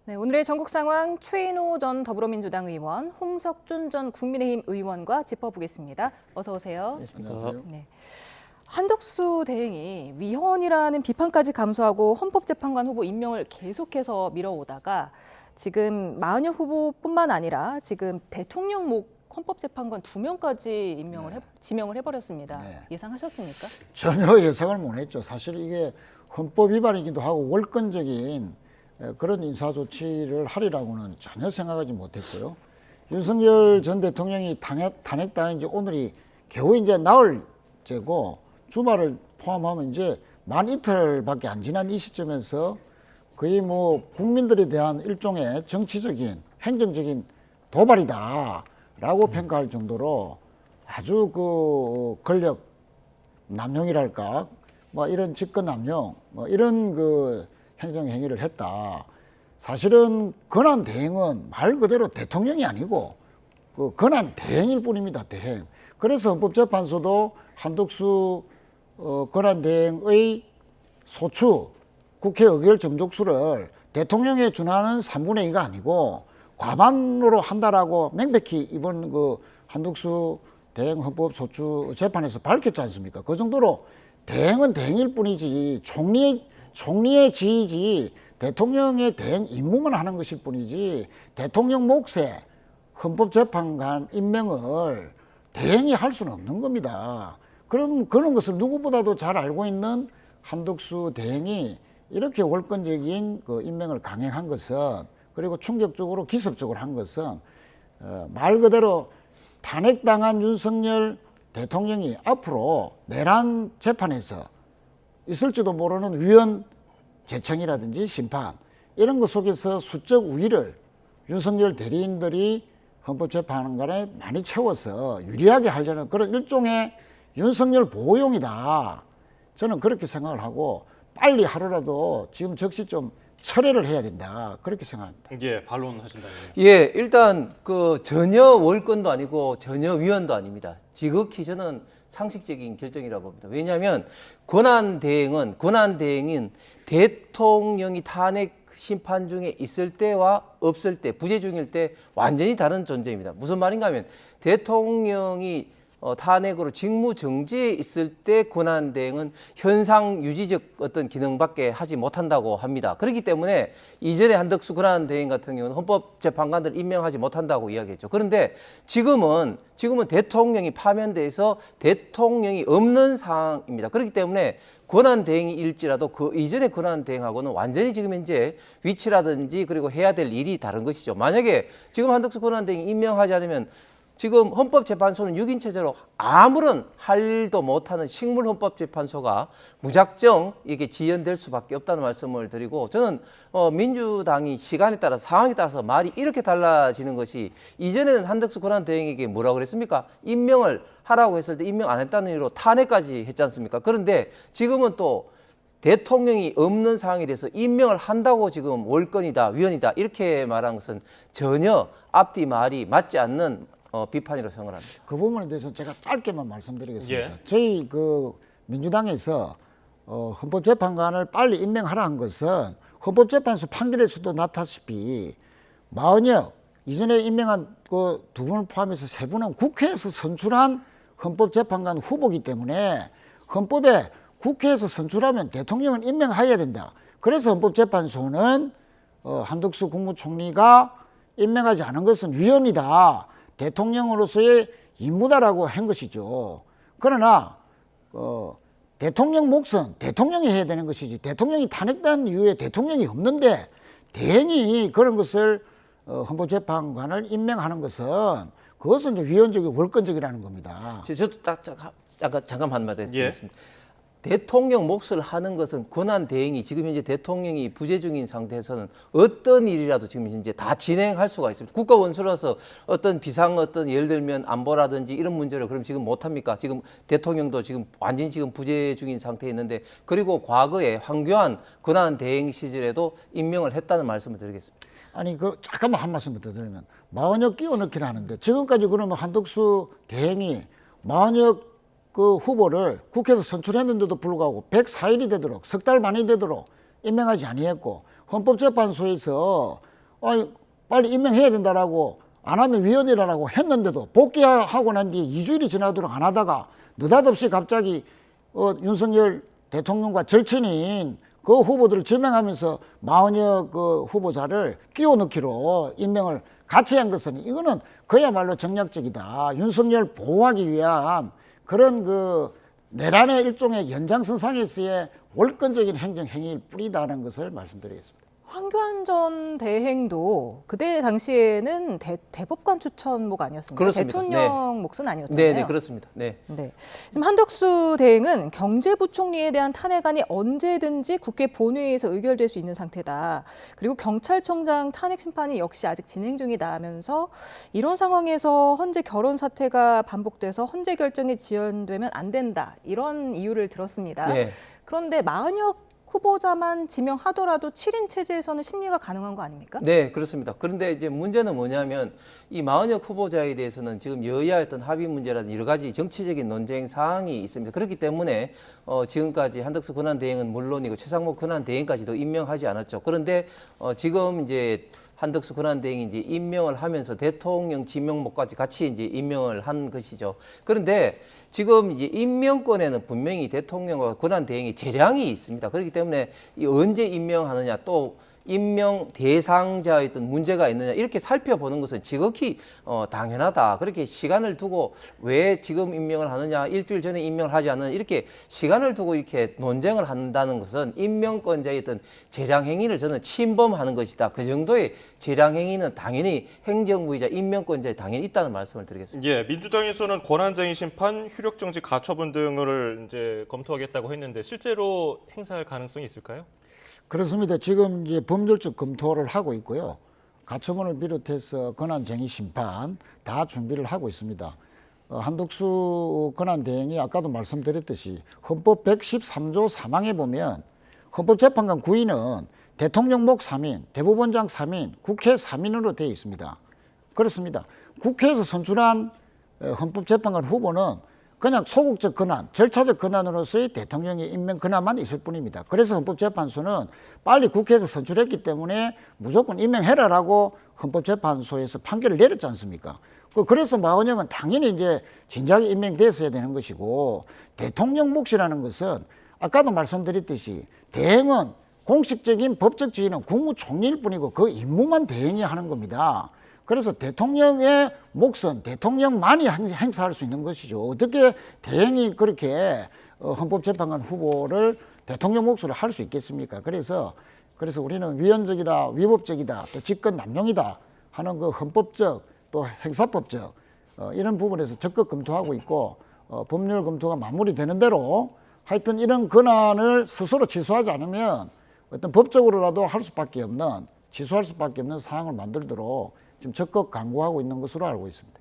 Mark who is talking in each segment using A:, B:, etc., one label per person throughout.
A: 네, 오늘의 전국 상황 최인호 전 더불어민주당 의원, 홍석준 전 국민의힘 의원과 짚어보겠습니다. 어서 오세요.
B: 안녕하세요.
A: 네. 한덕수 대행이 위헌이라는 비판까지 감수하고 헌법재판관 후보 임명을 계속해서 미뤄오다가 지금 마은혁 후보뿐만 아니라 지금 대통령목 헌법재판관 2명까지 지명을 해버렸습니다.
B: 네.
A: 예상하셨습니까?
B: 전혀 예상을 못했죠. 사실 이게 헌법 위반이기도 하고 월권적인 그런 인사 조치를 하리라고는 전혀 생각하지 못했고요. 윤석열 전 대통령이 탄핵당한 지 오늘이 겨우 이제 나흘째고 주말을 포함하면 이제 만 이틀밖에 안 지난 이 시점에서 거의 뭐 국민들에 대한 일종의 정치적인 행정적인 도발이다라고 평가할 정도로 아주 그 권력 남용이랄까 뭐 이런 직권 남용 뭐 이런 그 행정 행위를 했다. 사실은 권한 대행은 말 그대로 대통령이 아니고 그 권한 대행일 뿐입니다. 대행. 그래서 헌법재판소도 한덕수 권한 대행의 소추 국회 의결 정족수를 대통령에 준하는 3분의 2가 아니고 과반으로 한다라고 명백히 이번 그 한덕수 대행 헌법 소추 재판에서 밝혔지 않습니까? 그 정도로 대행은 대행일 뿐이지 총리의 지휘지 대통령의 대행 임무만 하는 것일 뿐이지 대통령 몫에 헌법재판관 임명을 대행이 할 수는 없는 겁니다. 그럼 그런 것을 누구보다도 잘 알고 있는 한덕수 대행이 이렇게 월권적인 그 임명을 강행한 것은 그리고 충격적으로 기습적으로 한 것은 말 그대로 탄핵당한 윤석열 대통령이 앞으로 내란 재판에서 있을지도 모르는 위헌 재청이라든지 심판 이런 것 속에서 수적 우위를 윤석열 대리인들이 헌법재판관에 많이 채워서 유리하게 하려는 그런 일종의 윤석열 보호용이다. 저는 그렇게 생각을 하고 빨리 하루라도 지금 적시 좀 철회를 해야 된다. 그렇게 생각합니다.
C: 예, 반론하신다면.
D: 예, 일단 그 전혀 월권도 아니고 전혀 위헌도 아닙니다. 지극히 저는 상식적인 결정이라고 봅니다. 왜냐하면 권한 대행인 대통령이 탄핵 심판 중에 있을 때와 없을 때, 부재 중일 때 완전히 다른 존재입니다. 무슨 말인가 하면 대통령이 탄핵으로 직무 정지에 있을 때 권한 대행은 현상 유지적 어떤 기능밖에 하지 못한다고 합니다. 그렇기 때문에 이전에 한덕수 권한 대행 같은 경우는 헌법재판관들 임명하지 못한다고 이야기했죠. 그런데 지금은 대통령이 파면돼서 대통령이 없는 상황입니다. 그렇기 때문에 권한 대행일지라도 그 이전의 권한 대행하고는 완전히 지금 현재 위치라든지 그리고 해야 될 일이 다른 것이죠. 만약에 지금 한덕수 권한 대행이 임명하지 않으면 지금 헌법재판소는 6인 체제로 아무런 할 일도 못하는 식물헌법재판소가 무작정 이게 지연될 수밖에 없다는 말씀을 드리고 저는 민주당이 시간에 따라 상황에 따라서 말이 이렇게 달라지는 것이 이전에는 한덕수 권한 대행에게 뭐라고 그랬습니까? 임명을 하라고 했을 때 임명 안 했다는 이유로 탄핵까지 했지 않습니까? 그런데 지금은 또 대통령이 없는 상황에 대해서 임명을 한다고 지금 월권이다, 위헌이다 이렇게 말한 것은 전혀 앞뒤 말이 맞지 않는 비판이라고 생각합니다.
B: 그 부분에 대해서 제가 짧게만 말씀드리겠습니다.
C: 예.
B: 저희 그 민주당에서 헌법재판관을 빨리 임명하라 한 것은 헌법재판소 판결에서도 나타다시피 마은혁 이전에 임명한 그 두 분을 포함해서 세 분은 국회에서 선출한 헌법재판관 후보이기 때문에 헌법에 국회에서 선출하면 대통령은 임명해야 된다. 그래서 헌법재판소는 한덕수 국무총리가 임명하지 않은 것은 위헌이다. 대통령으로서의 임무다라고 한 것이죠. 그러나 대통령 몫은 대통령이 해야 되는 것이지 대통령이 탄핵된 이후에 대통령이 없는데 대행이 그런 것을 헌법재판관을 임명하는 것은 그것은 좀 위헌적이고 월권적이라는 겁니다.
D: 저도 딱 잠깐 한 마디 드리겠습니다. 대통령 몫을 하는 것은 권한 대행이 지금 현재 대통령이 부재 중인 상태에서는 어떤 일이라도 지금 현재 다 진행할 수가 있습니다. 국가 원수라서 어떤 예를 들면 안보라든지 이런 문제를 그럼 지금 못 합니까? 지금 대통령도 지금 완전히 지금 부재 중인 상태에 있는데 그리고 과거에 황교안 권한 대행 시절에도 임명을 했다는 말씀을 드리겠습니다.
B: 아니 잠깐만 한 말씀 더 드리면 마은혁 끼워넣기를 하는데 지금까지 그러면 한덕수 대행이 마은혁 그 후보를 국회에서 선출했는데도 불구하고 104일이 되도록 석 달 만이 되도록 임명하지 아니했고 헌법재판소에서 빨리 임명해야 된다라고 안 하면 위헌이라고 했는데도 복귀하고 난 뒤에 2주일이 지나도록 안 하다가 느닷없이 갑자기 윤석열 대통령과 절친인 그 후보들을 지명하면서 40여 그 후보자를 끼워 넣기로 임명을 같이 한 것은 이거는 그야말로 정략적이다. 윤석열 보호하기 위한 그런 그 내란의 일종의 연장선상에서의 월권적인 행정행위일 뿐이다는 것을 말씀드리겠습니다.
A: 황교안 전 대행도 그때 당시에는 대법관 추천목 아니었습니까?
D: 그렇습니다.
A: 대통령 몫은 아니었잖아요.
D: 네, 그렇습니다. 네.
A: 네. 지금 한덕수 대행은 경제부총리에 대한 탄핵안이 언제든지 국회 본회의에서 의결될 수 있는 상태다. 그리고 경찰청장 탄핵 심판이 역시 아직 진행 중이다 하면서 이런 상황에서 헌재 결혼 사태가 반복돼서 헌재 결정이 지연되면 안 된다. 이런 이유를 들었습니다.
D: 네.
A: 그런데 마은혁 후보자만 지명하더라도 7인 체제에서는 심리가 가능한 거 아닙니까?
D: 네, 그렇습니다. 그런데 이제 문제는 뭐냐면 이 마은혁 후보자에 대해서는 지금 여야의 어떤 합의 문제라든지 여러 가지 정치적인 논쟁 사항이 있습니다. 그렇기 때문에 지금까지 한덕수 권한대행은 물론이고 최상목 권한대행까지도 임명하지 않았죠. 그런데 지금 이제 한덕수 권한대행이 이제 임명을 하면서 대통령 지명목까지 같이 이제 임명을 한 것이죠. 그런데 지금 이제 임명권에는 분명히 대통령과 권한대행이 재량이 있습니다. 그렇기 때문에 이 언제 임명하느냐 또 임명 대상자의 어떤 문제가 있느냐 이렇게 살펴보는 것은 지극히 당연하다. 그렇게 시간을 두고 왜 지금 임명을 하느냐 일주일 전에 임명을 하지 않느냐 이렇게 시간을 두고 이렇게 논쟁을 한다는 것은 임명권자의 어떤 재량행위를 저는 침범하는 것이다. 그 정도의 재량행위는 당연히 행정부이자 임명권자에 당연히 있다는 말씀을 드리겠습니다.
C: 예, 민주당에서는 권한쟁의 심판, 효력정지 가처분 등을 이제 검토하겠다고 했는데 실제로 행사할 가능성이 있을까요?
B: 그렇습니다. 지금 이제 법률적 검토를 하고 있고요. 가처분을 비롯해서 권한쟁의 심판 다 준비를 하고 있습니다. 한덕수 권한대행이 아까도 말씀드렸듯이 헌법 113조 3항에 보면 헌법재판관 구인은 대통령목 3인, 대법원장 3인, 국회 3인으로 되어 있습니다. 그렇습니다. 국회에서 선출한 헌법재판관 후보는 그냥 소극적 권한, 절차적 권한으로서의 대통령의 임명 권한만 있을 뿐입니다. 그래서 헌법재판소는 빨리 국회에서 선출했기 때문에 무조건 임명해라라고 헌법재판소에서 판결을 내렸지 않습니까? 그래서 마은혁은 당연히 이제 진작에 임명됐어야 되는 것이고 대통령 몫이라는 것은 아까도 말씀드렸듯이 대행은 공식적인 법적 지위는 국무총리일 뿐이고 그 임무만 대행이 하는 겁니다. 그래서 대통령의 몫은 대통령만이 행사할 수 있는 것이죠. 어떻게 대행이 그렇게 헌법재판관 후보를 대통령 몫으로 할 수 있겠습니까? 그래서 우리는 위헌적이다, 위법적이다, 또 직권 남용이다 하는 그 헌법적 또 행사법적 이런 부분에서 적극 검토하고 있고 법률 검토가 마무리되는 대로 하여튼 이런 권한을 스스로 취소하지 않으면 어떤 법적으로라도 할 수밖에 없는 취소할 수밖에 없는 상황을 만들도록 지금 적극 강구하고 있는 것으로 알고 있습니다.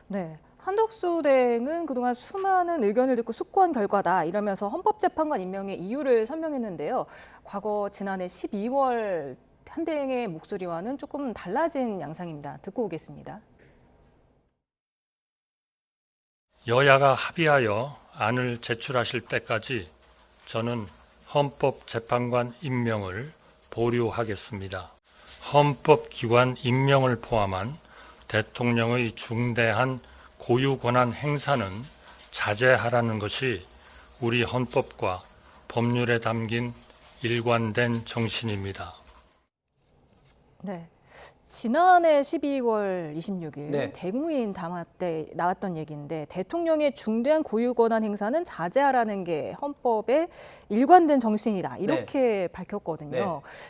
A: 네. 한덕수 대행은 그동안 수많은 의견을 듣고 숙고한 결과다 이러면서 헌법재판관 임명의 이유를 설명했는데요. 과거 지난해 12월 한 대행의 목소리와는 조금 달라진 양상입니다. 듣고 오겠습니다.
E: 여야가 합의하여 안을 제출하실 때까지 저는 헌법재판관 임명을 보류하겠습니다. 헌법기관 임명을 포함한 대통령의 중대한 고유권한 행사는 자제하라는 것이 우리 헌법과 법률에 담긴 일관된 정신입니다.
A: 네. 지난해 12월 26일
D: 네.
A: 대국민 담화 때 나왔던 얘기인데 대통령의 중대한 고유권한 행사는 자제하라는 게 헌법의 일관된 정신이다 이렇게 밝혔거든요.
D: 네.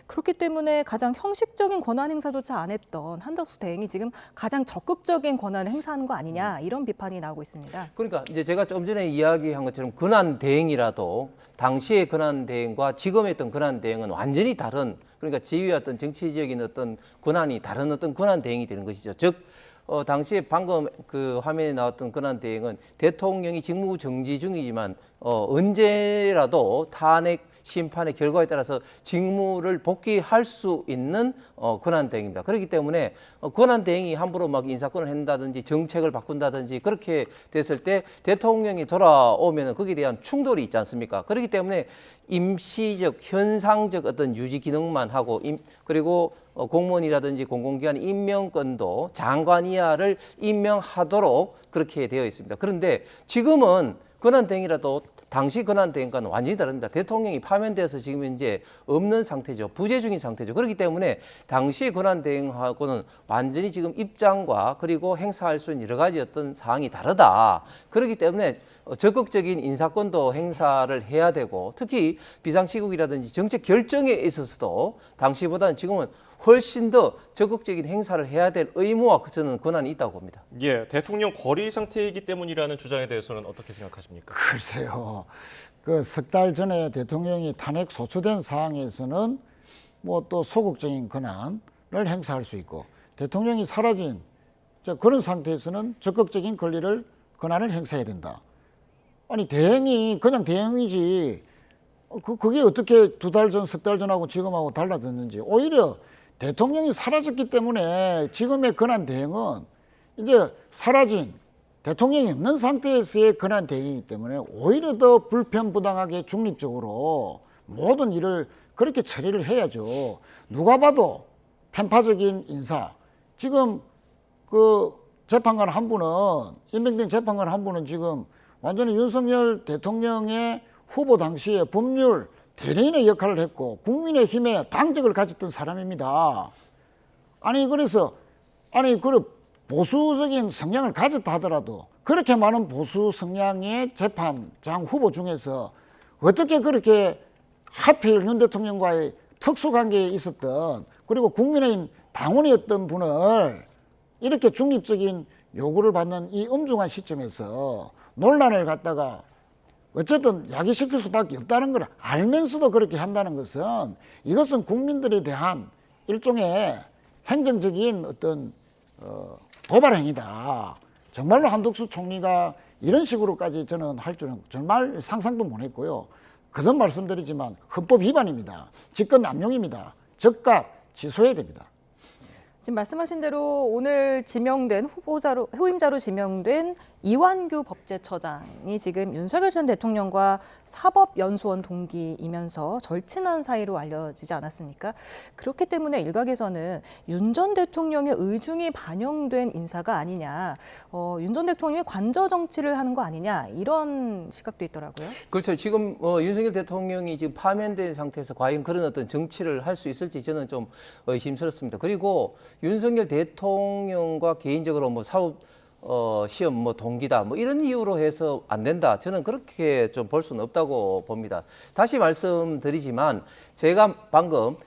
A: 그렇기 때문에 가장 형식적인 권한 행사조차 안 했던 한덕수 대행이 지금 가장 적극적인 권한을 행사하는 거 아니냐 이런 비판이 나오고 있습니다.
D: 그러니까 이제 제가 좀 전에 이야기한 것처럼 권한 대행이라도 당시의 권한 대행과 지금의 어떤 권한 대행은 완전히 다른 그러니까 지위와 어떤 정치적인 어떤 권한이 다른 어떤 권한 대행이 되는 것이죠. 즉 당시에 방금 그 화면에 나왔던 권한 대행은 대통령이 직무 정지 중이지만 언제라도 탄핵 심판의 결과에 따라서 직무를 복귀할 수 있는 권한대행입니다. 그렇기 때문에 권한대행이 함부로 막 인사권을 한다든지 정책을 바꾼다든지 그렇게 됐을 때 대통령이 돌아오면 거기에 대한 충돌이 있지 않습니까? 그렇기 때문에 임시적, 현상적 어떤 유지 기능만 하고 그리고 공무원이라든지 공공기관 임명권도 장관 이하를 임명하도록 그렇게 되어 있습니다. 그런데 지금은 권한대행이라도 당시 권한대행과는 완전히 다릅니다. 대통령이 파면돼서 지금 이제 없는 상태죠. 부재 중인 상태죠. 그렇기 때문에 당시 권한대행하고는 완전히 지금 입장과 그리고 행사할 수 있는 여러 가지 어떤 사항이 다르다. 그렇기 때문에 적극적인 인사권도 행사를 해야 되고 특히 비상시국이라든지 정책 결정에 있어서도 당시보다는 지금은 훨씬 더 적극적인 행사를 해야 될 의무와 저는 권한이 있다고 봅니다.
C: 예, 대통령 거리 상태이기 때문이라는 주장에 대해서는 어떻게 생각하십니까?
B: 글쎄요. 그 석 달 전에 대통령이 탄핵 소추된 상황에서는 뭐 또 소극적인 권한을 행사할 수 있고 대통령이 사라진 그런 상태에서는 적극적인 권한을 행사해야 된다. 아니 대행이 그냥 대행이지 그게 어떻게 두 달 전, 석 달 전하고 지금하고 달라졌는지. 오히려 대통령이 사라졌기 때문에 지금의 권한 대행은 이제 사라진 대통령이 없는 상태에서의 권한 대행이기 때문에 오히려 더 불편부당하게 중립적으로 모든 일을 그렇게 처리를 해야죠. 누가 봐도 편파적인 인사. 지금 그 재판관 한 분은 임명된 재판관 한 분은 지금 완전히 윤석열 대통령의 후보 당시에 법률 대리인의 역할을 했고 국민의힘에 당적을 가졌던 사람입니다. 아니 그래서 그 보수적인 성향을 가졌다 하더라도 그렇게 많은 보수 성향의 재판장 후보 중에서 어떻게 그렇게 하필 윤 대통령과의 특수관계에 있었던 그리고 국민의힘 당원이었던 분을 이렇게 중립적인 요구를 받는 이 엄중한 시점에서 논란을 갖다가 어쨌든 야기시킬 수밖에 없다는 걸 알면서도 그렇게 한다는 것은 이것은 국민들에 대한 일종의 행정적인 어떤 도발 행위다. 정말로 한덕수 총리가 이런 식으로까지 저는 할 줄은 정말 상상도 못했고요. 거듭 말씀드리지만 헌법 위반입니다. 직권 남용입니다. 즉각 취소해야 됩니다.
A: 지금 말씀하신 대로 오늘 지명된 후임자로 지명된 이완규 법제처장이 지금 윤석열 전 대통령과 사법연수원 동기이면서 절친한 사이로 알려지지 않았습니까? 그렇기 때문에 일각에서는 윤 전 대통령의 의중이 반영된 인사가 아니냐, 윤 전 대통령이 관저 정치를 하는 거 아니냐 이런 시각도 있더라고요.
D: 그렇죠. 지금 윤석열 대통령이 지금 파면된 상태에서 과연 그런 어떤 정치를 할 수 있을지 저는 좀 의심스럽습니다. 그리고 윤석열 대통령과 개인적으로 뭐 사법 시험 뭐 동기다 뭐 이런 이유로 해서 안 된다. 저는 그렇게 좀 볼 수는 없다고 봅니다. 다시 말씀드리지만 제가 방금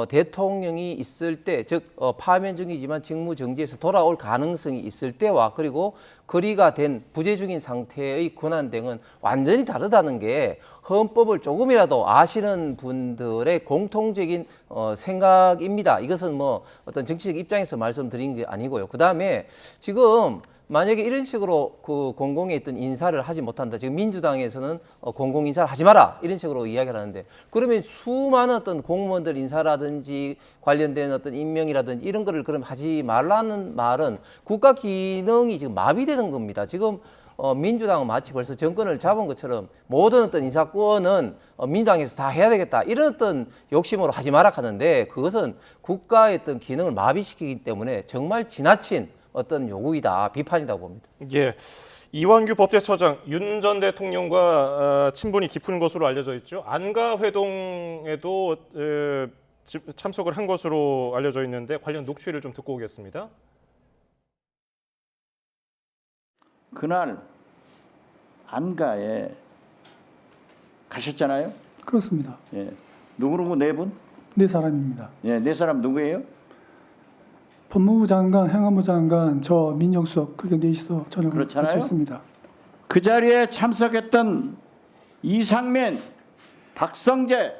D: 대통령이 있을 때, 즉 파면 중이지만 직무 정지에서 돌아올 가능성이 있을 때와 그리고 거리가 된 부재 중인 상태의 권한 등은 완전히 다르다는 게 헌법을 조금이라도 아시는 분들의 공통적인 생각입니다. 이것은 뭐 어떤 정치적 입장에서 말씀드린 게 아니고요. 그다음에 지금 만약에 이런 식으로 그 공공에 있던 인사를 하지 못한다. 지금 민주당에서는 공공 인사를 하지 마라 이런 식으로 이야기를 하는데 그러면 수많은 어떤 공무원들 인사라든지 관련된 어떤 임명이라든지 이런 거를 그럼 하지 말라는 말은 국가 기능이 지금 마비되는 겁니다. 지금 민주당은 마치 벌써 정권을 잡은 것처럼 모든 어떤 인사권은 민주당에서 다 해야 되겠다 이런 어떤 욕심으로 하지 마라 하는데 그것은 국가의 어떤 기능을 마비시키기 때문에 정말 지나친 어떤 요구이다, 비판이라고 봅니다.
C: 예, 이완규 법제처장 윤 전 대통령과 친분이 깊은 것으로 알려져 있죠. 안가 회동에도 참석을 한 것으로 알려져 있는데 관련 녹취를 좀 듣고 오겠습니다.
F: 그날 안가에 가셨잖아요.
G: 그렇습니다.
F: 예, 누구누구 네 분?
G: 네 사람입니다.
F: 예, 네 사람 누구예요?
G: 법무부 장관, 행안부 장관, 저 민정수석 그렇게 넷이서 저녁을
F: 그렇잖아요.
G: 마쳤습니다.
F: 그 자리에 참석했던 이상민, 박성재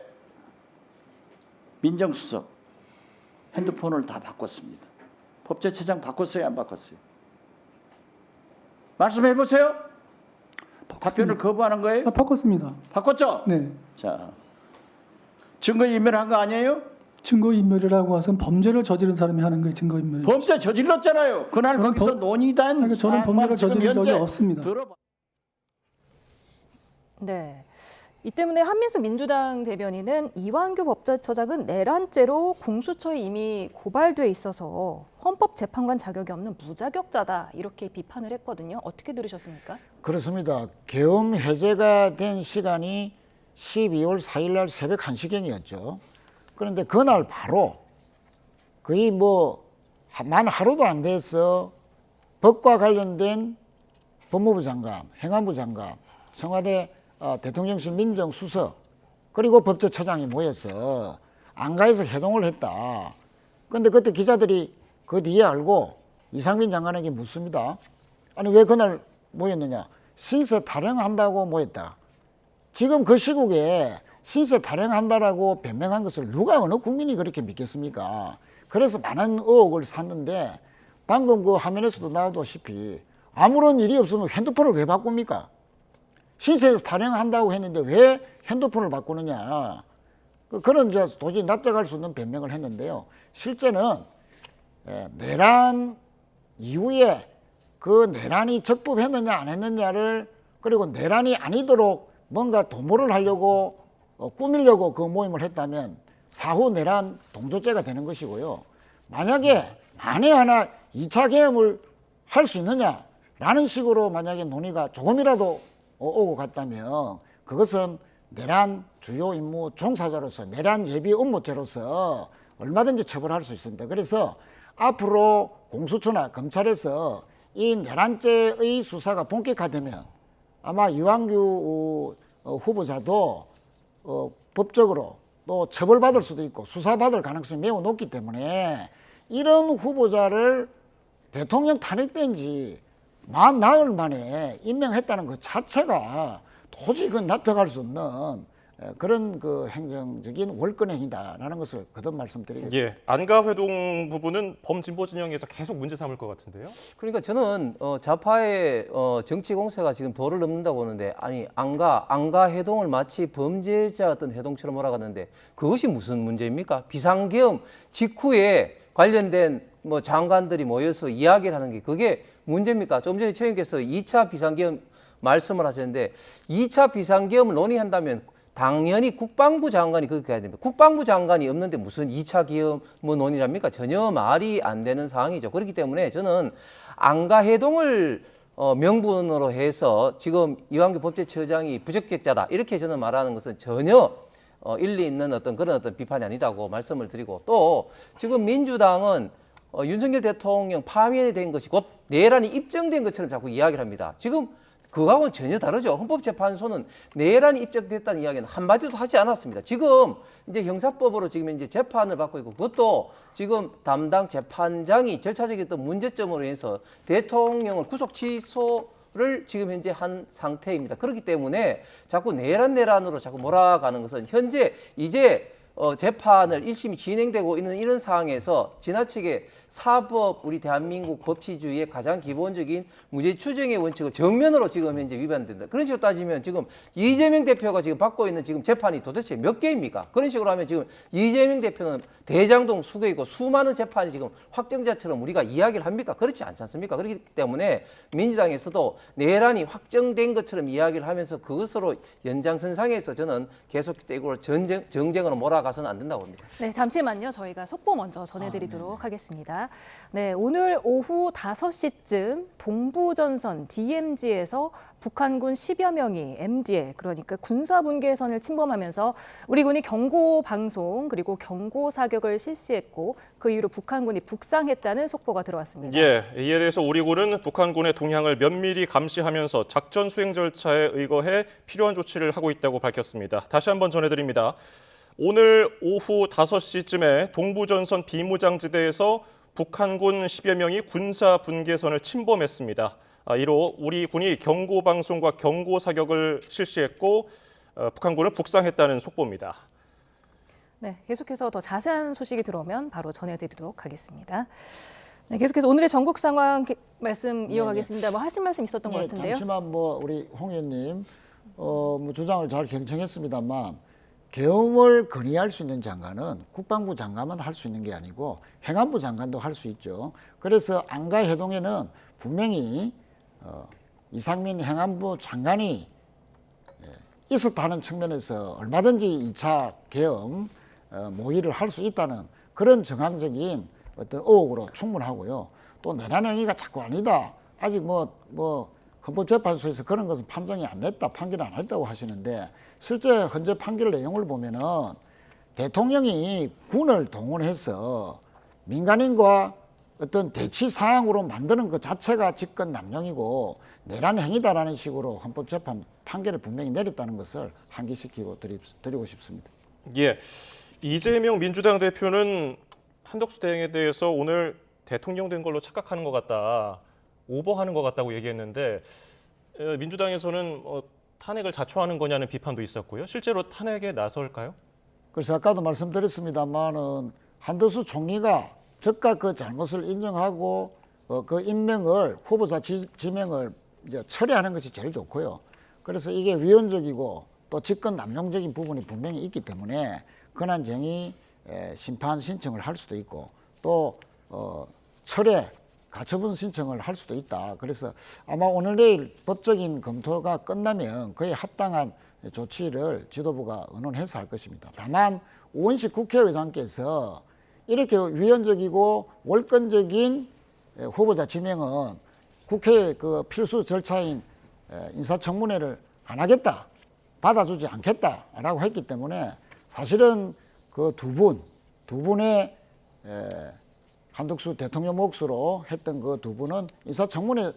F: 민정수석 핸드폰을 다 바꿨습니다. 법제처장 바꿨어요, 안 바꿨어요? 말씀해 보세요. 답변을 거부하는 거예요?
G: 바꿨습니다.
F: 바꿨죠?
G: 네.
F: 자, 증거인멸한 거 아니에요?
G: 증거인멸이라고 해서 범죄를 저지른 사람이 하는 게 증거인멸이죠.
F: 범죄 저질렀잖아요. 그날
G: 저는
F: 거기서
G: 범-
F: 논의된
G: 그러니까 저는 범죄를 저지른 적이 없습니다.
A: 네. 이 때문에 한민수 민주당 대변인은 이완규 법제처장은 내란죄로 공수처에 이미 고발돼 있어서 헌법재판관 자격이 없는 무자격자다 이렇게 비판을 했거든요. 어떻게 들으셨습니까?
B: 그렇습니다. 계엄 해제가 된 시간이 12월 4일 날 새벽 1시경이었죠. 그런데 그날 바로 거의 만 하루도 안 돼서 법과 관련된 법무부 장관, 행안부 장관, 청와대 대통령실 민정수석 그리고 법제처장이 모여서 안가에서 회동을 했다. 그런데 그때 기자들이 그 뒤에 알고 이상민 장관에게 묻습니다. 아니 왜 그날 모였느냐? 신세 타령한다고 모였다. 지금 그 시국에 신세 타령한다라고 변명한 것을 누가 어느 국민이 그렇게 믿겠습니까? 그래서 많은 의혹을 샀는데 방금 그 화면에서도 나오다시피 아무런 일이 없으면 핸드폰을 왜 바꿉니까? 신세에서 타령한다고 했는데 왜 핸드폰을 바꾸느냐? 그런 도저히 납득할 수 없는 변명을 했는데요. 실제는 내란 이후에 그 내란이 적법했느냐 안 했느냐를 그리고 내란이 아니도록 뭔가 도모를 하려고 꾸미려고 그 모임을 했다면 사후 내란 동조죄가 되는 것이고요. 만약에 만에 하나 2차 계엄을 할 수 있느냐라는 식으로 만약에 논의가 조금이라도 오고 갔다면 그것은 내란 주요 임무 종사자로서 내란 예비 업무죄로서 얼마든지 처벌할 수 있습니다. 그래서 앞으로 공수처나 검찰에서 이 내란죄의 수사가 본격화되면 아마 이완규 후보자도 법적으로 또 처벌받을 수도 있고 수사받을 가능성이 매우 높기 때문에 이런 후보자를 대통령 탄핵된 지 만 나흘 만에 임명했다는 것 자체가 도저히 납득할 수 없는 그런 그 행정적인 월권 행위다라는 것을 거듭 말씀드리겠습니다.
C: 예, 안가 회동 부분은 범진보 진영에서 계속 문제 삼을 것 같은데요.
D: 그러니까 저는 좌파의 정치 공세가 지금 도를 넘는다고 보는데 아니 안가 해동을 마치 범죄자 어떤 해동처럼 몰아갔는데 그것이 무슨 문제입니까? 비상계엄 직후에 관련된 장관들이 모여서 이야기를 하는 게 그게 문제입니까? 좀 전에 최 의원께서 2차 비상계엄 말씀을 하셨는데 2차 비상계엄을 논의한다면 당연히 국방부 장관이 그렇게 해야 됩니다. 국방부 장관이 없는데 무슨 2차 계엄 논의를 합니까? 전혀 말이 안 되는 상황이죠. 그렇기 때문에 저는 안가 해동을 명분으로 해서 지금 이완규 법제처장이 부적격자다 이렇게 저는 말하는 것은 전혀 일리 있는 그런 비판이 아니다고 말씀을 드리고 또 지금 민주당은 윤석열 대통령 파면이 된 것이 곧 내란이 입증된 것처럼 자꾸 이야기를 합니다. 지금 그거하고는 전혀 다르죠. 헌법재판소는 내란이 입증됐다는 이야기는 한마디도 하지 않았습니다. 지금 이제 형사법으로 지금 이제 재판을 받고 있고 그것도 지금 담당 재판장이 절차적인 어떤 문제점으로 인해서 대통령을 구속 취소를 지금 현재 한 상태입니다. 그렇기 때문에 자꾸 내란으로 자꾸 몰아가는 것은 현재 이제 재판을 1심이 진행되고 있는 이런 상황에서 지나치게 사법 우리 대한민국 법치주의의 가장 기본적인 무죄 추정의 원칙을 정면으로 지금 현재 위반된다. 그런 식으로 따지면 지금 이재명 대표가 지금 받고 있는 지금 재판이 도대체 몇 개입니까? 그런 식으로 하면 지금 이재명 대표는 대장동 수개이고 수많은 재판이 지금 확정자처럼 우리가 이야기를 합니까? 그렇지 않지 않습니까? 그렇기 때문에 민주당에서도 내란이 확정된 것처럼 이야기를 하면서 그것으로 연장선상에서 저는 계속적으로 정쟁으로 몰아가서는 안 된다고 봅니다.
A: 네, 잠시만요. 저희가 속보 먼저 전해드리도록 하겠습니다. 네, 오늘 오후 5시쯤 동부전선 DMZ에서 북한군 10여 명이 MD에 그러니까 군사분계선을 침범하면서 우리 군이 경고 방송 그리고 경고 사격을 실시했고 그 이후로 북한군이 북상했다는 속보가 들어왔습니다.
C: 예, 이에 대해서 우리 군은 북한군의 동향을 면밀히 감시하면서 작전 수행 절차에 의거해 필요한 조치를 하고 있다고 밝혔습니다. 다시 한번 전해드립니다. 오늘 오후 5시쯤에 동부전선 비무장지대에서 북한군 10여 명이 군사 분계선을 침범했습니다. 이로 우리 군이 경고 방송과 경고 사격을 실시했고 북한군은 북상했다는 속보입니다.
A: 네, 계속해서 더 자세한 소식이 들어오면 바로 전해드리도록 하겠습니다. 네, 계속해서 오늘의 전국 상황 말씀 이어가겠습니다. 뭐 하실 말씀 있었던 것 같은데요.
B: 잠시만 우리 홍 의원님 주장을 잘 경청했습니다만 계엄을 건의할 수 있는 장관은 국방부 장관만 할 수 있는 게 아니고 행안부 장관도 할 수 있죠. 그래서 안가회동에는 분명히 이상민 행안부 장관이 있었다는 측면에서 얼마든지 2차 계엄 모의를 할 수 있다는 그런 정황적인 어떤 의혹으로 충분하고요. 또 내란 행위가 자꾸 아니다. 아직 뭐 헌법재판소에서 그런 것은 판정이 안 냈다, 판결 안 했다고 하시는데 실제 헌재 판결 내용을 보면은 대통령이 군을 동원해서 민간인과 어떤 대치 상황으로 만드는 그 자체가 직권 남용이고 내란 행위다라는 식으로 헌법재판 판결을 분명히 내렸다는 것을 상기시키고 드리고 싶습니다.
C: 예, 이재명 민주당 대표는 한덕수 대행에 대해서 오늘 대통령 된 걸로 착각하는 것 같다, 오버하는 것 같다고 얘기했는데 민주당에서는 탄핵을 자초하는 거냐는 비판도 있었고요. 실제로 탄핵에 나설까요?
B: 그래서 아까도 말씀드렸습니다만은 한덕수 총리가 즉각 그 잘못을 인정하고 그 임명을 후보자 지명을 이제 철회하는 것이 제일 좋고요. 그래서 이게 위헌적이고 또 직권 남용적인 부분이 분명히 있기 때문에 권한쟁의 심판 신청을 할 수도 있고 또 철회 가처분 신청을 할 수도 있다. 그래서 아마 오늘 내일 법적인 검토가 끝나면 그에 합당한 조치를 지도부가 의논해서 할 것입니다. 다만 우원식 국회의장께서 이렇게 위헌적이고 월권적인 후보자 지명은 국회의 그 필수 절차인 인사청문회를 안 하겠다, 받아주지 않겠다라고 했기 때문에 사실은 그 두 분의 한덕수 대통령 몫으로 했던 그 두 분은 인사청문회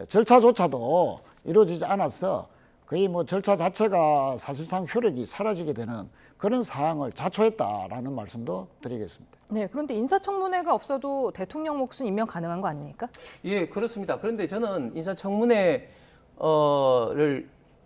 B: 절차조차도 이루어지지 않아서 거의 뭐 절차 자체가 사실상 효력이 사라지게 되는 그런 사항을 자초했다라는 말씀도 드리겠습니다.
A: 네, 그런데 인사청문회가 없어도 대통령 몫은 임명 가능한 거 아닙니까?
D: 예, 그렇습니다. 그런데 저는 인사청문회를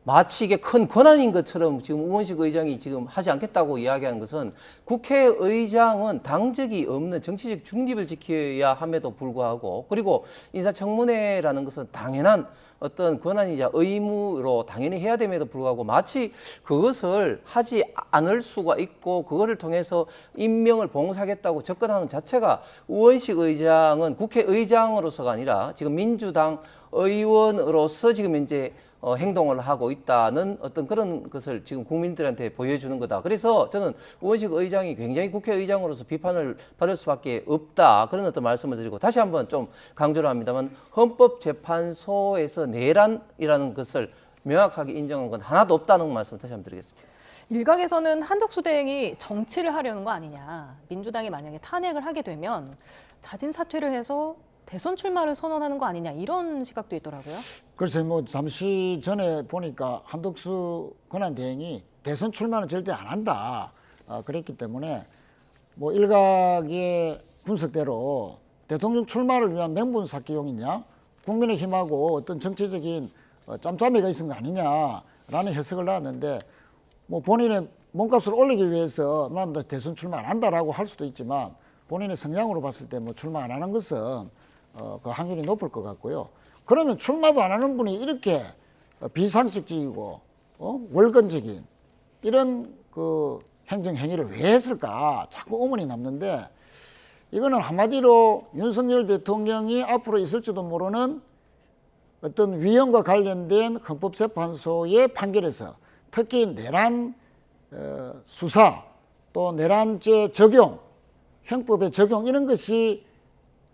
D: 마치 이게 큰 권한인 것처럼 지금 우원식 의장이 지금 하지 않겠다고 이야기하는 것은 국회의장은 당적이 없는 정치적 중립을 지켜야 함에도 불구하고 그리고 인사청문회라는 것은 당연한 어떤 권한이자 의무로 당연히 해야 됨에도 불구하고 마치 그것을 하지 않을 수가 있고 그거를 통해서 임명을 봉사하겠다고 접근하는 자체가 우원식 의장은 국회의장으로서가 아니라 지금 민주당 의원으로서 지금 이제 행동을 하고 있다는 어떤 그런 것을 지금 국민들한테 보여주는 거다. 그래서 저는 우원식 의장이 굉장히 국회의장으로서 비판을 받을 수밖에 없다. 그런 어떤 말씀을 드리고 다시 한번 좀 강조를 합니다만 헌법재판소에서 내란이라는 것을 명확하게 인정한 건 하나도 없다는 말씀을 다시 한번 드리겠습니다.
A: 일각에서는 한덕수 대행이 정치를 하려는 거 아니냐. 민주당이 만약에 탄핵을 하게 되면 자진 사퇴를 해서 대선 출마를 선언하는 거 아니냐 이런 시각도 있더라고요.
B: 글쎄 뭐 잠시 전에 보니까 한덕수 권한대행이 대선 출마는 절대 안 한다 그랬기 때문에 뭐 일각의 분석대로 대통령 출마를 위한 명분쌓기용이냐 국민의힘하고 어떤 정치적인 짬짬이가 있은 거 아니냐라는 해석을 나왔는데 뭐 본인의 몸값을 올리기 위해서 난 대선 출마 안 한다라고 할 수도 있지만 본인의 성향으로 봤을 때 뭐 출마 안 하는 것은 그 확률이 높을 것 같고요. 그러면 출마도 안 하는 분이 이렇게 비상식적이고 월권적인 이런 그 행정 행위를 왜 했을까 자꾸 의문이 남는데 이거는 한마디로 윤석열 대통령이 앞으로 있을지도 모르는 어떤 위헌과 관련된 헌법재판소의 판결에서 특히 내란 수사 또 내란죄 적용 형법의 적용 이런 것이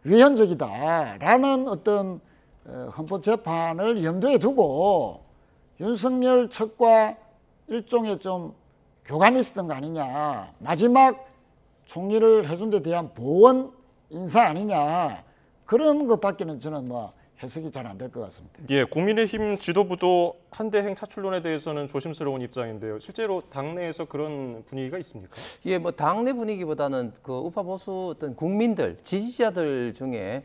B: 위헌적이다라는 어떤 헌법재판을 염두에 두고 윤석열 측과 일종의 좀 교감이 있었던 거 아니냐. 마지막 총리를 해준 데 대한 보원 인사 아니냐. 그런 것밖에는 저는 뭐 해석이 잘 안 될 것 같습니다.
C: 예, 국민의힘 지도부도 한대행 차출론에 대해서는 조심스러운 입장인데요. 실제로 당내에서 그런 분위기가 있습니까?
D: 예, 뭐 당내 분위기보다는 그 우파 보수 어떤 국민들 지지자들 중에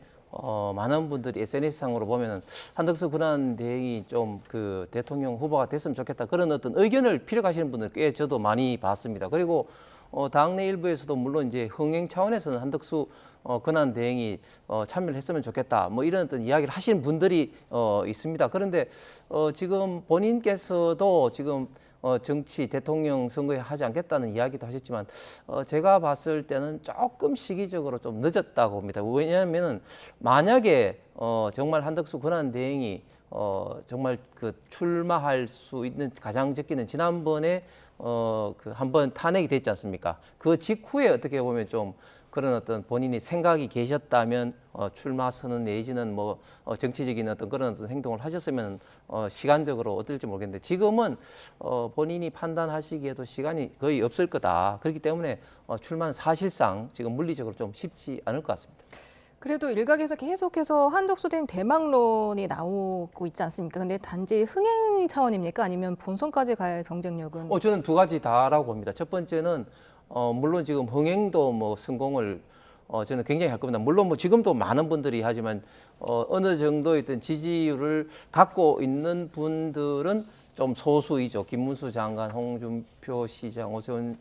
D: 많은 분들이 SNS상으로 보면은 한덕수 권한대행이 좀 그 대통령 후보가 됐으면 좋겠다 그런 어떤 의견을 피력하시는 분들 꽤 저도 많이 봤습니다. 그리고 당내 일부에서도 물론 이제 흥행 차원에서는 한덕수 권한대행이 참여를 했으면 좋겠다 뭐 이런 어떤 이야기를 하시는 분들이 있습니다. 그런데 지금 본인께서도 지금 정치 대통령 선거에 하지 않겠다는 이야기도 하셨지만 제가 봤을 때는 조금 시기적으로 좀 늦었다고 봅니다. 왜냐하면 만약에 정말 한덕수 권한대행이 정말 그 출마할 수 있는 가장 적기는 지난번에 그 한번 탄핵이 됐지 않습니까? 그 직후에 어떻게 보면 좀 그런 어떤 본인이 생각이 계셨다면 출마 선언 내지는 뭐 정치적인 어떤 그런 어떤 행동을 하셨으면 시간적으로 어떨지 모르겠는데 지금은 본인이 판단하시기에도 시간이 거의 없을 거다. 그렇기 때문에 출마는 사실상 지금 물리적으로 좀 쉽지 않을 것 같습니다.
A: 그래도 일각에서 계속해서 한덕수 대행 대망론이 나오고 있지 않습니까? 근데 단지 흥행 차원입니까? 아니면 본선까지 갈 경쟁력은?
D: 저는 두 가지 다라고 봅니다. 첫 번째는 물론 지금 흥행도 뭐 성공을 저는 굉장히 할 겁니다. 물론 뭐 지금도 많은 분들이 하지만 어느 정도의 어떤 지지율을 갖고 있는 분들은 좀 소수이죠. 김문수 장관, 홍준표 시장, 오세훈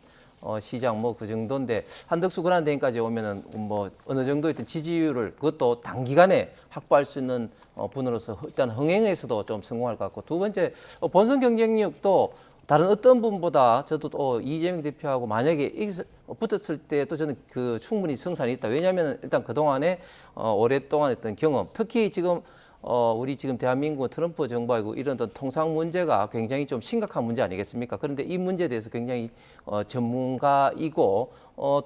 D: 시장 뭐 그 정도인데 한덕수 권한대행까지 오면은 뭐 어느 정도의 어떤 지지율을 그것도 단기간에 확보할 수 있는 분으로서 일단 흥행에서도 좀 성공할 것 같고 두 번째 본선 경쟁력도 다른 어떤 분보다 저도 또 이재명 대표하고 만약에 붙었을 때도 저는 그 충분히 승산이 있다. 왜냐하면 일단 그동안에 오랫동안 했던 경험, 특히 지금 우리 지금 대한민국 트럼프 정부하고 이런 어떤 통상 문제가 굉장히 좀 심각한 문제 아니겠습니까? 그런데 이 문제에 대해서 굉장히 전문가이고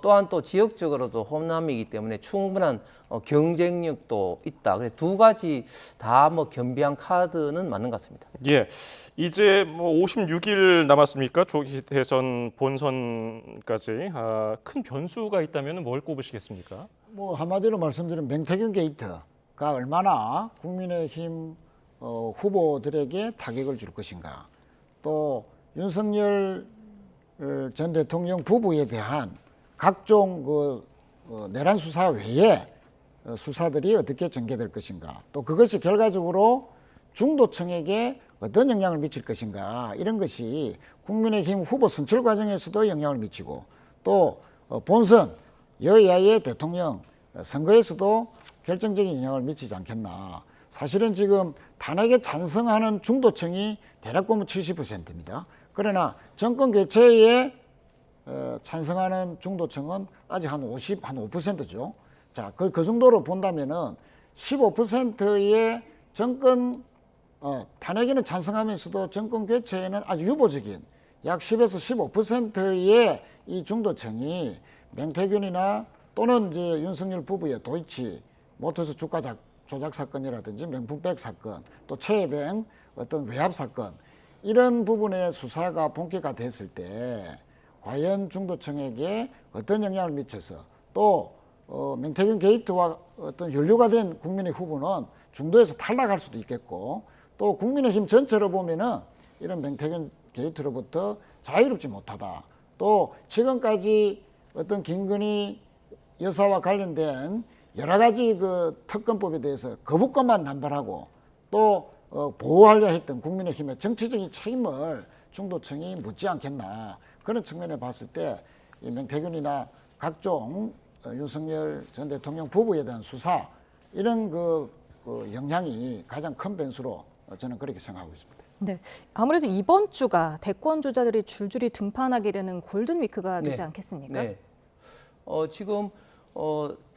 D: 또한 또 지역적으로도 호남이기 때문에 충분한 경쟁력도 있다. 그래서 두 가지 다 뭐 겸비한 카드는 맞는 것 같습니다.
C: 예, 이제 뭐 56일 남았습니까? 조기 대선 본선까지 큰 변수가 있다면 뭘 꼽으시겠습니까?
B: 뭐 한마디로 말씀드리면 맹태균 게이트가 얼마나 국민의힘 후보들에게 타격을 줄 것인가, 또 윤석열 전 대통령 부부에 대한 각종 내란 수사 외에 수사들이 어떻게 전개될 것인가, 또 그것이 결과적으로 중도층에게 어떤 영향을 미칠 것인가, 이런 것이 국민의힘 후보 선출 과정에서도 영향을 미치고 또 본선 여야의 대통령 선거에서도 결정적인 영향을 미치지 않겠나. 사실은 지금 탄핵에 찬성하는 중도층이 대략 보면 70%입니다. 그러나 정권 교체에 찬성하는 중도층은 아직 한 5%죠. 자, 그 정도로 본다면은 15%의 정권 탄핵에는 찬성하면서도 정권 교체에는 아주 유보적인 약 10에서 15%의 이 중도층이 맹태균이나 또는 이제 윤석열 부부의 도이치 모터스 주가 조작 사건이라든지 명품백 사건, 또 최혜병 어떤 외압 사건, 이런 부분의 수사가 본격화 됐을 때 과연 중도층에게 어떤 영향을 미쳐서 또 맹태균 게이트와 어떤 연루가 된 국민의 후보는 중도에서 탈락할 수도 있겠고, 또 국민의힘 전체로 보면은 이런 맹태균 게이트로부터 자유롭지 못하다. 또 지금까지 어떤 김건희 여사와 관련된 여러 가지 그 특검법에 대해서 거부권만 남발하고 또 보호하려 했던 국민의힘의 정치적인 책임을 중도층이 묻지 않겠나. 그런 측면에 봤을 때 이 맹태균이나 각종 윤석열 전 대통령 부부에 대한 수사, 이런 그 영향이 가장 큰 변수로 저는 그렇게 생각하고 있습니다.
A: 네, 아무래도 이번 주가 대권 주자들이 줄줄이 등판하게 되는 골든 위크가 되지
D: 네.
A: 않겠습니까?
D: 네. 지금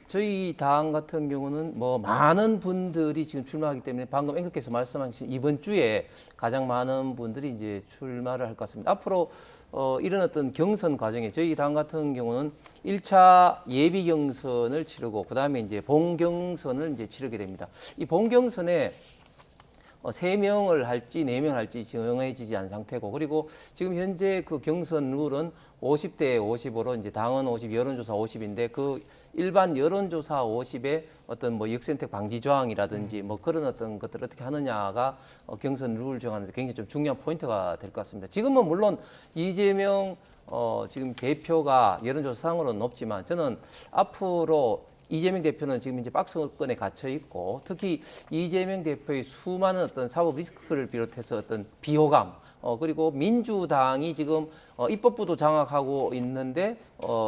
D: 저희 당 같은 경우는 뭐 많은 분들이 지금 출마하기 때문에 방금 앵커께서 말씀하신 이번 주에 가장 많은 분들이 이제 출마를 할 것 같습니다. 앞으로 이런 어떤 경선 과정에 저희 당 같은 경우는 1차 예비 경선을 치르고 그다음에 이제 본 경선을 이제 치르게 됩니다. 이 본 경선에 3명을 할지 4명을 할지 정해지지 않은 상태고, 그리고 지금 현재 그 경선 룰은 50대 50으로 이제 당원 50, 여론조사 50인데 그 일반 여론조사 50에 어떤 뭐 역선택 방지 조항이라든지 뭐 그런 어떤 것들을 어떻게 하느냐가 경선 룰 정하는 데 굉장히 좀 중요한 포인트가 될 것 같습니다. 지금은 물론 이재명 지금 대표가 여론조사상으로는 높지만 저는 앞으로 이재명 대표는 지금 이제 박스권에 갇혀 있고, 특히 이재명 대표의 수많은 어떤 사법 리스크를 비롯해서 어떤 비호감, 그리고 민주당이 지금 입법부도 장악하고 있는데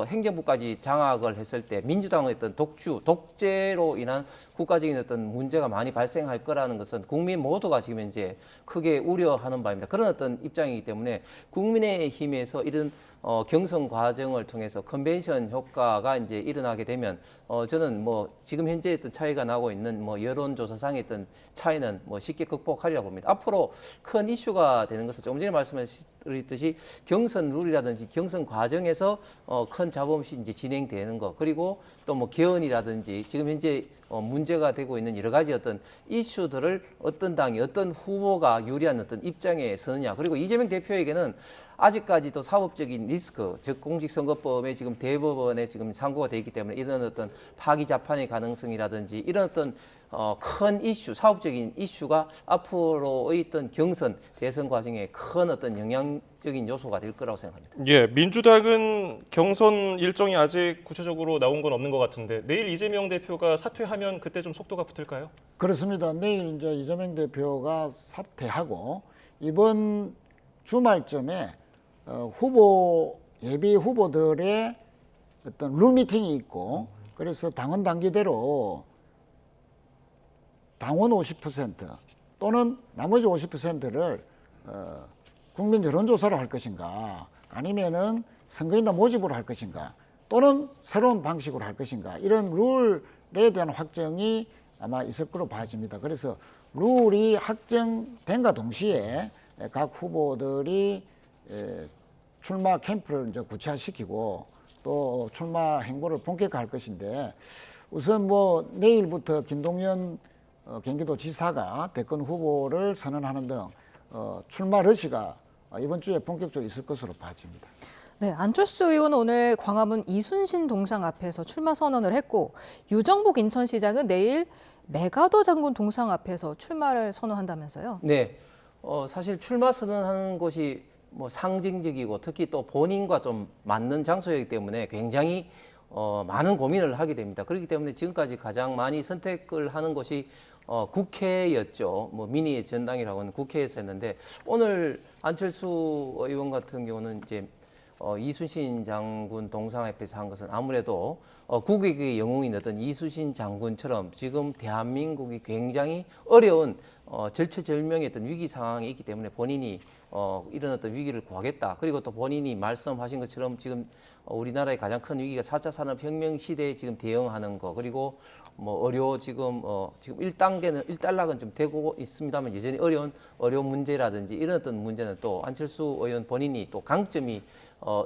D: 행정부까지 장악을 했을 때 민주당의 어떤 독재로 인한 국가적인 어떤 문제가 많이 발생할 거라는 것은 국민 모두가 지금 이제 크게 우려하는 바입니다. 그런 어떤 입장이기 때문에 국민의힘에서 이런 경선 과정을 통해서 컨벤션 효과가 이제 일어나게 되면 저는 뭐 지금 현재 어떤 차이가 나고 있는 뭐 여론조사상의 어떤 차이는 뭐 쉽게 극복하리라 봅니다. 앞으로 큰 이슈가 되는 것은 조금 전에 말씀드렸듯이 경선 룰이라든지 경선 과정에서 큰 잡음 없이 이제 진행되는 것, 그리고 또 뭐 개헌이라든지 지금 현재 문제가 되고 있는 여러 가지 어떤 이슈들을 어떤 당이 어떤 후보가 유리한 어떤 입장에 서느냐, 그리고 이재명 대표에게는 아직까지도 사법적인 리스크, 즉 공직선거법에 지금 대법원에 지금 상고가 돼 있기 때문에 이런 어떤 파기 재판의 가능성이라든지 이런 어떤 큰 이슈, 사법적인 이슈가 앞으로의 어떤 경선, 대선 과정에 큰 어떤 영향적인 요소가 될 거라고 생각합니다.
C: 예, 민주당은 경선 일정이 아직 구체적으로 나온 건 없는 것 같은데 내일 이재명 대표가 사퇴하면 그때 좀 속도가 붙을까요?
B: 그렇습니다. 내일 이제 이재명 대표가 사퇴하고 이번 주말쯤에 예비 후보들의 어떤 룰 미팅이 있고, 그래서 당원 당규대로 당원 50% 또는 나머지 50%를 국민 여론조사로 할 것인가, 아니면은 선거인단 모집으로 할 것인가, 또는 새로운 방식으로 할 것인가, 이런 룰에 대한 확정이 아마 있을 거로 봐집니다. 그래서 룰이 확정된과 동시에 각 후보들이 출마 캠프를 이제 구체화시키고 또 출마 행보를 본격화할 것인데, 우선 뭐 내일부터 김동연 경기도지사가 대권 후보를 선언하는 등 출마 러시가 이번 주에 본격적으로 있을 것으로 봐집니다.
A: 네, 안철수 의원은 오늘 광화문 이순신 동상 앞에서 출마 선언을 했고, 유정복 인천시장은 내일 메가더 장군 동상 앞에서 출마를 선언한다면서요?
D: 네, 사실 출마 선언하는 것이 뭐 상징적이고 특히 또 본인과 좀 맞는 장소이기 때문에 굉장히 많은 고민을 하게 됩니다. 그렇기 때문에 지금까지 가장 많이 선택을 하는 것이 국회였죠. 뭐 미니 전당이라고 하는 국회에서 했는데, 오늘 안철수 의원 같은 경우는 이제 이순신 장군 동상 앞에서 한 것은 아무래도 국익의 영웅인 어떤 이순신 장군처럼 지금 대한민국이 굉장히 어려운 절체절명의 어떤 위기 상황에 있기 때문에 본인이 이런 어떤 위기를 구하겠다. 그리고 또 본인이 말씀하신 것처럼 지금 우리나라의 가장 큰 위기가 4차 산업혁명 시대에 지금 대응하는 거, 그리고 뭐 지금 1단계는 1단락은 좀 되고 있습니다만 여전히 어려운 문제라든지 이런 어떤 문제는 또 안철수 의원 본인이 또 강점이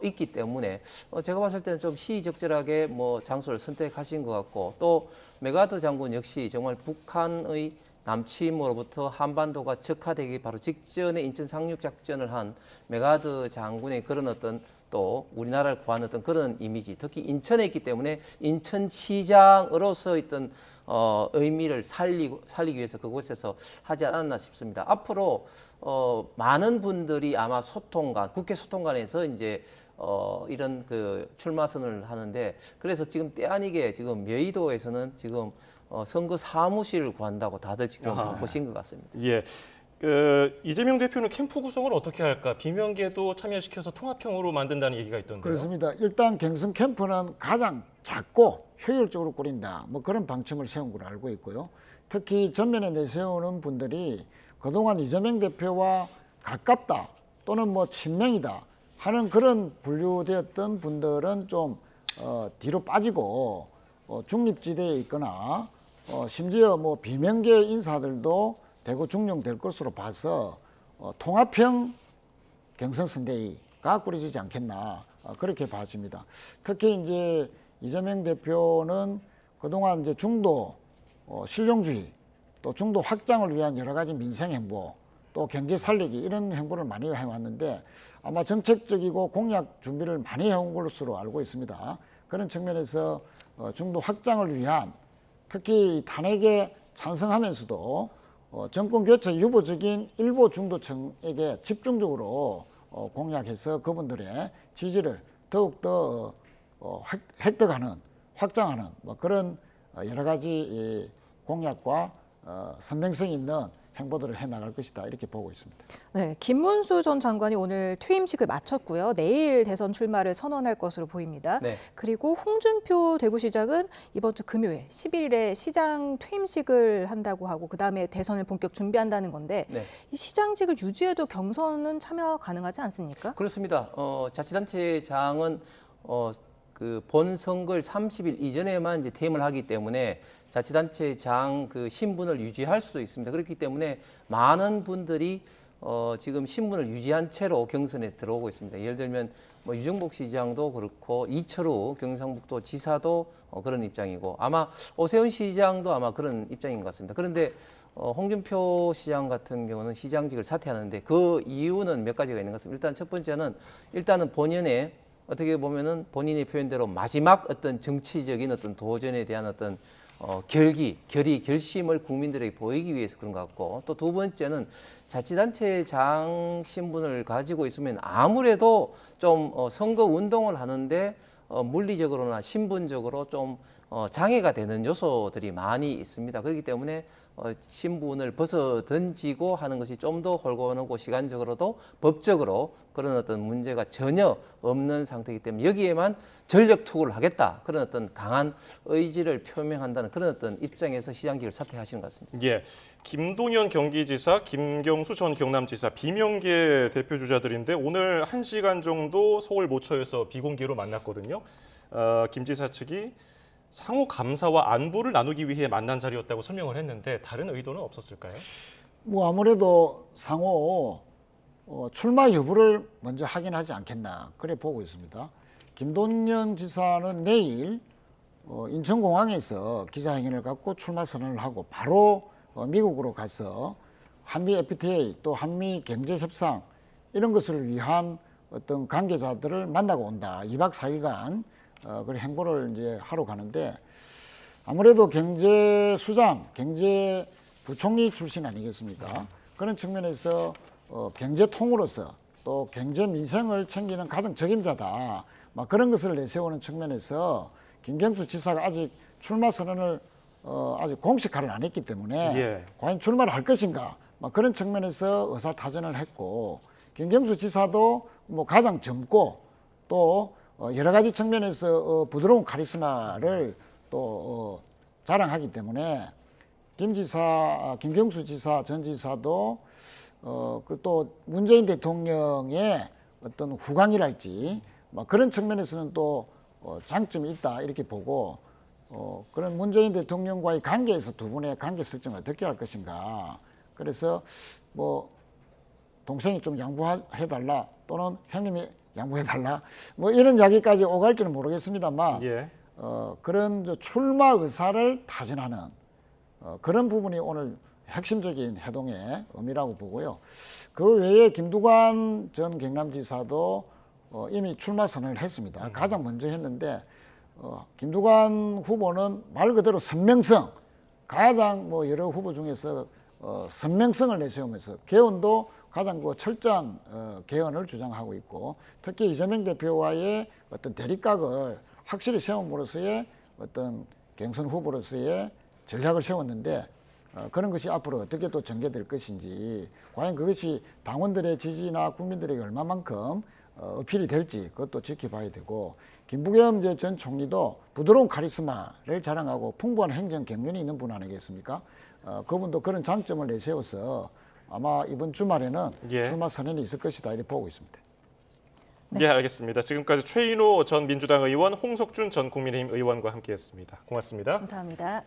D: 있기 때문에 제가 봤을 때는 좀 시의적절하게 뭐 장소를 선택하신 것 같고, 또 메가더 장군 역시 정말 북한의 남침으로부터 한반도가 적화되기 바로 직전에 인천 상륙 작전을 한 메가더 장군의 그런 어떤 또 우리나라를 구하는 어떤 그런 이미지, 특히 인천에 있기 때문에 인천시장으로서 있던 의미를 살리기 위해서 그곳에서 하지 않았나 싶습니다. 앞으로 많은 분들이 아마 국회 소통관에서 이제 이런 그 출마 선언을 하는데, 그래서 지금 때 아니게 지금 여의도에서는 지금 선거 사무실을 구한다고 다들 지금 바쁘신 것 같습니다.
C: 예. 이재명 대표는 캠프 구성을 어떻게 할까? 비명계도 참여시켜서 통합형으로 만든다는 얘기가 있던데요.
B: 그렇습니다. 일단 경선 캠프는 가장 작고 효율적으로 꾸린다, 뭐 그런 방침을 세운 걸로 알고 있고요. 특히 전면에 내세우는 분들이 그동안 이재명 대표와 가깝다 또는 뭐 친명이다 하는 그런 분류되었던 분들은 좀 뒤로 빠지고 중립지대에 있거나 심지어 뭐 비명계 인사들도 대구 중용될 것으로 봐서 통합형 경선 선대위가 꾸려지지 않겠나, 그렇게 봐집니다. 특히 이제 이재명 대표는 그동안 이제 중도 실용주의, 또 중도 확장을 위한 여러 가지 민생 행보, 또 경제 살리기, 이런 행보를 많이 해왔는데 아마 정책적이고 공약 준비를 많이 해온 것으로 알고 있습니다. 그런 측면에서 중도 확장을 위한, 특히 탄핵에 찬성하면서도 정권 교체 유보적인 일부 중도층에게 집중적으로 공약해서 그분들의 지지를 더욱더 획득하는, 확장하는 뭐 그런 여러 가지 공약과 선명성 있는 행보들을 해 나갈 것이다 이렇게 보고 있습니다.
A: 네, 김문수 전 장관이 오늘 퇴임식을 마쳤고요. 내일 대선 출마를 선언할 것으로 보입니다.
D: 네.
A: 그리고 홍준표 대구시장은 이번 주 금요일 11일에 시장 퇴임식을 한다고 하고 그다음에 대선을 본격 준비한다는 건데
D: 네.
A: 이 시장직을 유지해도 경선은 참여 가능하지 않습니까?
D: 그렇습니다. 자치단체장은 그 본 선거일 30일 이전에만 이제 퇴임을 하기 때문에 자치단체장 그 신분을 유지할 수도 있습니다. 그렇기 때문에 많은 분들이 지금 신분을 유지한 채로 경선에 들어오고 있습니다. 예를 들면 뭐 유정복 시장도 그렇고 이철우 경상북도 지사도 그런 입장이고 아마 오세훈 시장도 아마 그런 입장인 것 같습니다. 그런데 홍준표 시장 같은 경우는 시장직을 사퇴하는데 그 이유는 몇 가지가 있는 것 같습니다. 일단 첫 번째는 일단은 본연의 어떻게 보면은 본인의 표현대로 마지막 어떤 정치적인 어떤 도전에 대한 어떤 결심을 국민들에게 보이기 위해서 그런 것 같고 또 두 번째는 자치단체장 신분을 가지고 있으면 아무래도 좀 선거 운동을 하는데 물리적으로나 신분적으로 좀 장애가 되는 요소들이 많이 있습니다. 그렇기 때문에 신분을 벗어 던지고 하는 것이 좀 더 홀가분하고 시간적으로도 법적으로 그런 어떤 문제가 전혀 없는 상태이기 때문에 여기에만 전력 투구를 하겠다 그런 어떤 강한 의지를 표명한다는 그런 어떤 입장에서 시장직을 사퇴하시는 것 같습니다.
C: 예, 김동연 경기지사, 김경수 전 경남지사 비명계 대표 주자들인데 오늘 1시간 정도 서울 모처에서 비공개로 만났거든요. 김 지사 측이 상호 감사와 안부를 나누기 위해 만난 자리였다고 설명을 했는데 다른 의도는 없었을까요?
B: 뭐 아무래도 상호 출마 여부를 먼저 확인하지 않겠나 그래 보고 있습니다. 김동연 지사는 내일 인천공항에서 기자회견을 갖고 출마 선언을 하고 바로 미국으로 가서 한미 FTA 또 한미 경제협상 이런 것을 위한 어떤 관계자들을 만나고 온다. 2박 4일간 그런 행보를 이제 하러 가는데 아무래도 경제수장, 경제부총리 출신 아니겠습니까? 그런 측면에서 경제통으로서 또 경제민생을 챙기는 가장 적임자다. 막 그런 것을 내세우는 측면에서 김경수 지사가 아직 출마 선언을 아직 공식화를 안 했기 때문에
C: 예.
B: 과연 출마를 할 것인가? 막 그런 측면에서 의사타전을 했고 김경수 지사도 뭐 가장 젊고 또 여러 가지 측면에서 부드러운 카리스마를 또 자랑하기 때문에 김경수 지사 전 지사도 또 문재인 대통령의 어떤 후광이랄지 뭐 그런 측면에서는 또 장점이 있다 이렇게 보고 그런 문재인 대통령과의 관계에서 두 분의 관계 설정을 어떻게 할 것인가. 그래서 뭐 동생이 좀 양보해달라 또는 형님이 양보해달라 뭐 이런 이야기까지 오갈 줄은 모르겠습니다만
C: 예.
B: 그런 출마 의사를 타진하는 그런 부분이 오늘 핵심적인 회동의 의미라고 보고요. 그 외에 김두관 전 경남지사도 이미 출마 선언을 했습니다. 가장 먼저 했는데 김두관 후보는 말 그대로 선명성 가장 뭐 여러 후보 중에서 선명성을 내세우면서 개헌도 가장 철저한 개헌을 주장하고 있고 특히 이재명 대표와의 어떤 대립각을 확실히 세움으로써의 어떤 경선 후보로서의 전략을 세웠는데 그런 것이 앞으로 어떻게 또 전개될 것인지 과연 그것이 당원들의 지지나 국민들에게 얼마만큼 어필이 될지 그것도 지켜봐야 되고 김부겸 전 총리도 부드러운 카리스마를 자랑하고 풍부한 행정 경륜이 있는 분 아니겠습니까? 그분도 그런 장점을 내세워서 아마 이번 주말에는
C: 예.
B: 출마 선언이 있을 것이다 이렇게 보고 있습니다.
C: 네, 알겠습니다. 지금까지 최인호 전 민주당 의원, 홍석준 전 국민의힘 의원과 함께했습니다. 고맙습니다.
A: 감사합니다.